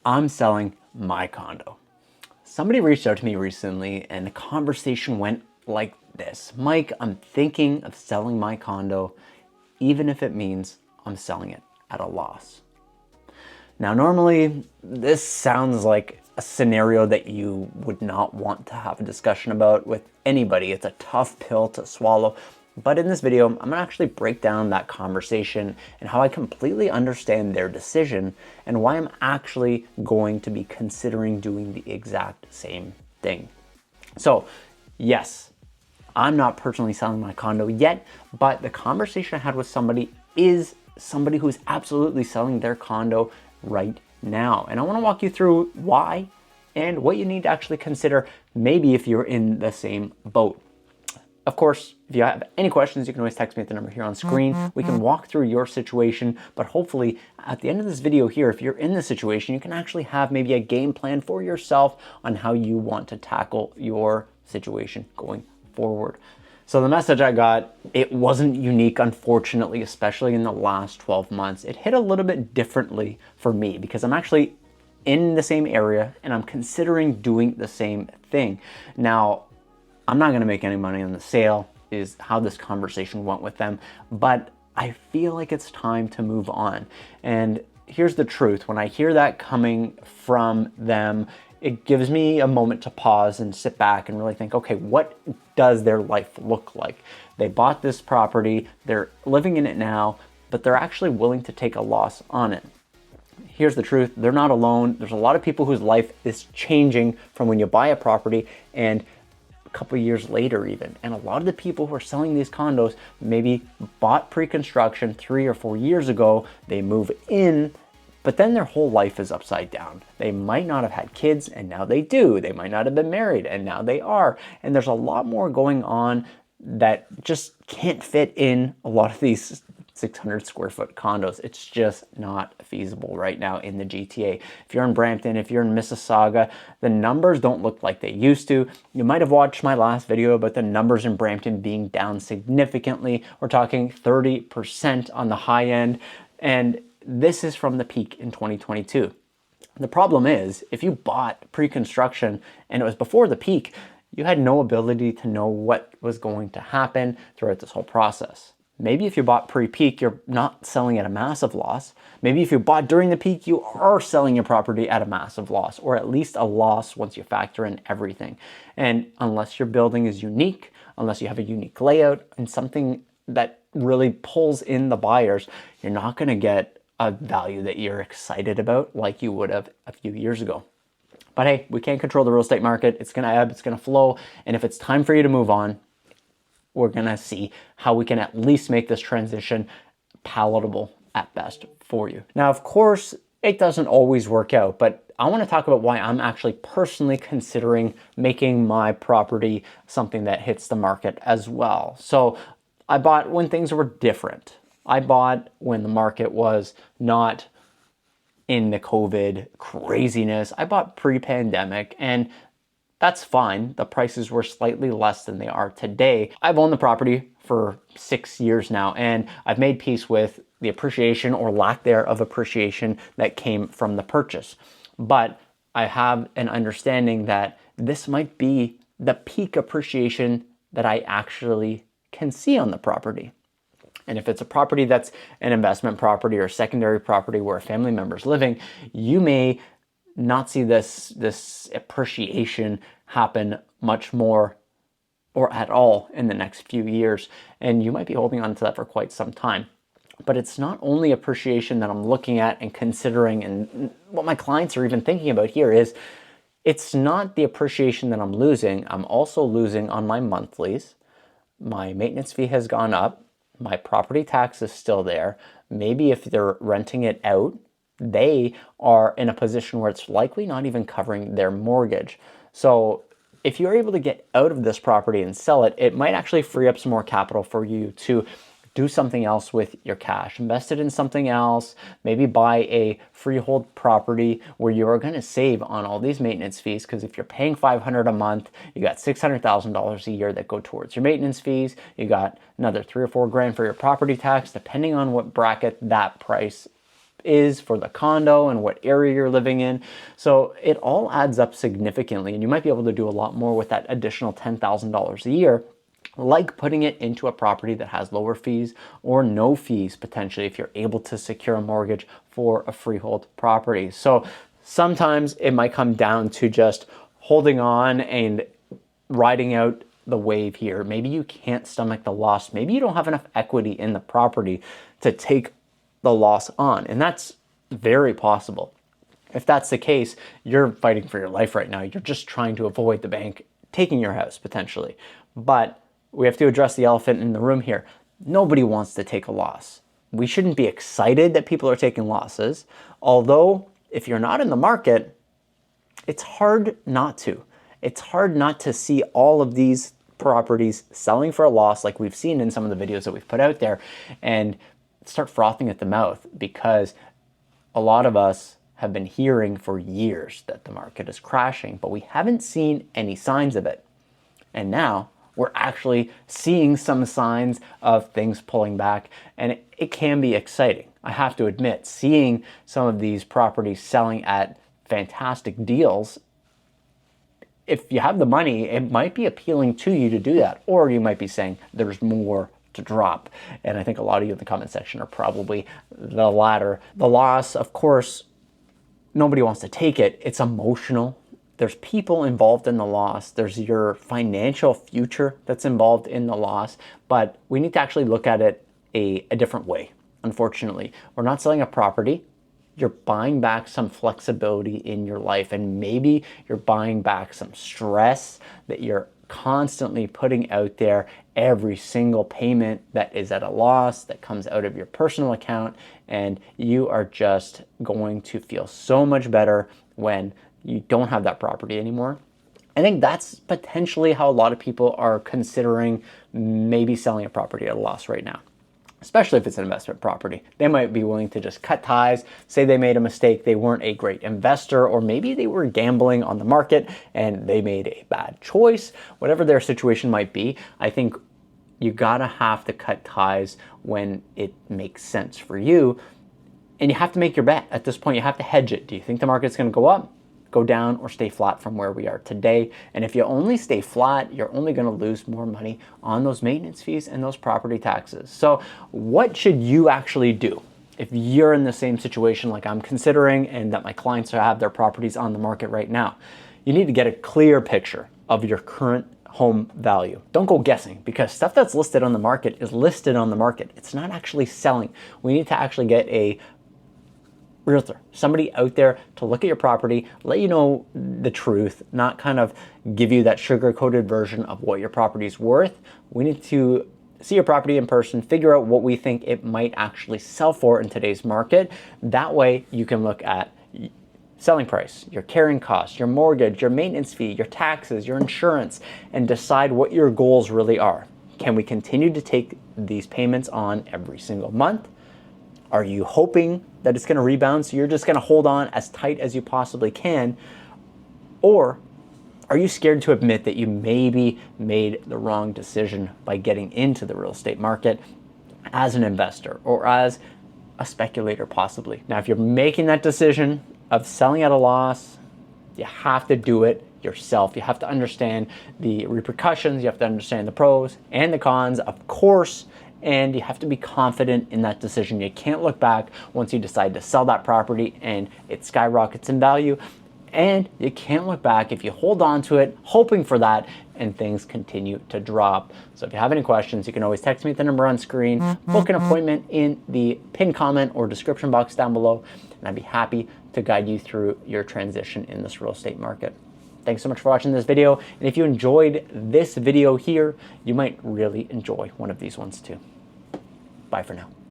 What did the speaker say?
I'm selling my condo. Somebody reached out to me recently and the conversation went like this. Mike, I'm thinking of selling my condo, even if it means I'm selling it at a loss. Now, normally this sounds like a scenario that you would not want to have a discussion about with anybody. It's a tough pill to swallow. But in this video, I'm gonna actually break down that conversation and how I completely understand their decision and why I'm actually going to be considering doing the exact same thing. So yes, I'm not personally selling my condo yet, but the conversation I had with somebody is somebody who's absolutely selling their condo right now. And I wanna walk you through why and what you need to actually consider maybe if you're in the same boat. Of course, if you have any questions, you can always text me at the number here on screen. We can walk through your situation, but hopefully at the end of this video here, if you're in this situation, you can actually have maybe a game plan for yourself on how you want to tackle your situation going forward. So the message I got, it wasn't unique, unfortunately, especially in the last 12 months. It hit a little bit differently for me because I'm actually in the same area and I'm considering doing the same thing. Now, I'm not gonna make any money on the sale is how this conversation went with them, but I feel like it's time to move on. And here's the truth, when I hear that coming from them, it gives me a moment to pause and sit back and really think, okay, what does their life look like? They bought this property, they're living in it now, but they're actually willing to take a loss on it. Here's the truth, they're not alone. There's a lot of people whose life is changing from when you buy a property and couple years later even. And a lot of the people who are selling these condos maybe bought pre-construction 3 or 4 years ago, they move in, but then their whole life is upside down. They might not have had kids and now they do. They might not have been married and now they are. And there's a lot more going on that just can't fit in a lot of these 600 square foot condos. It's just not feasible right now in the GTA. If you're in Brampton, if you're in Mississauga, the numbers don't look like they used to. You might have watched my last video about the numbers in Brampton being down significantly. We're talking 30% on the high end, and this is from the peak in 2022. The problem is, if you bought pre-construction and it was before the peak, you had no ability to know what was going to happen throughout this whole process. Maybe if you bought pre-peak, you're not selling at a massive loss. Maybe if you bought during the peak, you are selling your property at a massive loss, or at least a loss once you factor in everything. And unless your building is unique, unless you have a unique layout and something that really pulls in the buyers, you're not gonna get a value that you're excited about like you would have a few years ago. But hey, we can't control the real estate market. It's gonna ebb, it's gonna flow. And if it's time for you to move on, we're gonna see how we can at least make this transition palatable at best for you. Now, of course, it doesn't always work out, but I wanna talk about why I'm actually personally considering making my property something that hits the market as well. So I bought when things were different. I bought when the market was not in the COVID craziness. I bought pre-pandemic, and that's fine. The prices were slightly less than they are today. I've owned the property for 6 years now, and I've made peace with the appreciation or lack thereof appreciation that came from the purchase. But I have an understanding that this might be the peak appreciation that I actually can see on the property. And if it's a property that's an investment property or secondary property where a family member is living, you may not see this appreciation happen much more or at all in the next few years. And you might be holding on to that for quite some time. But it's not only appreciation that I'm looking at and considering, and what my clients are even thinking about here is, it's not the appreciation that I'm losing. I'm also losing on my monthlies. My maintenance fee has gone up. My property tax is still there. Maybe if they're renting it out, they are in a position where it's likely not even covering their mortgage. So if you're able to get out of this property and sell it, it might actually free up some more capital for you to do something else with your cash. Invest it in something else, maybe buy a freehold property where you are gonna save on all these maintenance fees, because if you're paying $500 a month, you got $600,000 a year that go towards your maintenance fees, you got another 3 or 4 grand for your property tax, depending on what bracket that price is for the condo and what area you're living in. So it all adds up significantly, and you might be able to do a lot more with that additional $10,000 a year, like putting it into a property that has lower fees or no fees potentially if you're able to secure a mortgage for a freehold property. So sometimes it might come down to just holding on and riding out the wave here. Maybe you can't stomach the loss. Maybe you don't have enough equity in the property to take the loss on, and that's very possible. If that's the case, you're fighting for your life right now. You're just trying to avoid the bank taking your house potentially. But we have to address the elephant in the room here. Nobody wants to take a loss. We shouldn't be excited that people are taking losses, although if you're not in the market, it's hard not to. It's hard not to see all of these properties selling for a loss like we've seen in some of the videos that we've put out there and start frothing at the mouth, because a lot of us have been hearing for years that the market is crashing, but we haven't seen any signs of it. And now we're actually seeing some signs of things pulling back, and it can be exciting. I have to admit, seeing some of these properties selling at fantastic deals, if you have the money, it might be appealing to you to do that. Or you might be saying there's more to drop. And I think a lot of you in the comment section are probably the latter. The loss, of course, nobody wants to take it. It's emotional. There's people involved in the loss. There's your financial future that's involved in the loss. But we need to actually look at it a different way. Unfortunately, we're not selling a property. You're buying back some flexibility in your life, and maybe you're buying back some stress that you're constantly putting out there. Every single payment that is at a loss that comes out of your personal account, and you are just going to feel so much better when you don't have that property anymore. I think that's potentially how a lot of people are considering maybe selling a property at a loss right now. Especially if it's an investment property. They might be willing to just cut ties, say they made a mistake, they weren't a great investor, or maybe they were gambling on the market and they made a bad choice. Whatever their situation might be, I think you gotta have to cut ties when it makes sense for you. And you have to make your bet. At this point, you have to hedge it. Do you think the market's gonna go up, go down, or stay flat from where we are today? And if you only stay flat, you're only gonna lose more money on those maintenance fees and those property taxes. So what should you actually do if you're in the same situation like I'm considering and that my clients have their properties on the market right now? You need to get a clear picture of your current home value. Don't go guessing, because stuff that's listed on the market is listed on the market. It's not actually selling. We need to actually get a realtor, somebody out there to look at your property, let you know the truth, not kind of give you that sugar-coated version of what your property is worth. We need to see your property in person, figure out what we think it might actually sell for in today's market. That way you can look at selling price, your carrying costs, your mortgage, your maintenance fee, your taxes, your insurance, and decide what your goals really are. Can we continue to take these payments on every single month? Are you hoping that it's going to rebound, so you're just going to hold on as tight as you possibly can? Or are you scared to admit that you maybe made the wrong decision by getting into the real estate market as an investor or as a speculator possibly? Now, if you're making that decision of selling at a loss, you have to do it yourself. You have to understand the repercussions. You have to understand the pros and the cons, of course, and you have to be confident in that decision. You can't look back once you decide to sell that property and it skyrockets in value. And you can't look back if you hold on to it, hoping for that, and things continue to drop. So if you have any questions, you can always text me at the number on screen, book an appointment in the pinned comment or description box down below, and I'd be happy to guide you through your transition in this real estate market. Thanks so much for watching this video. And if you enjoyed this video here, you might really enjoy one of these ones too. Bye for now.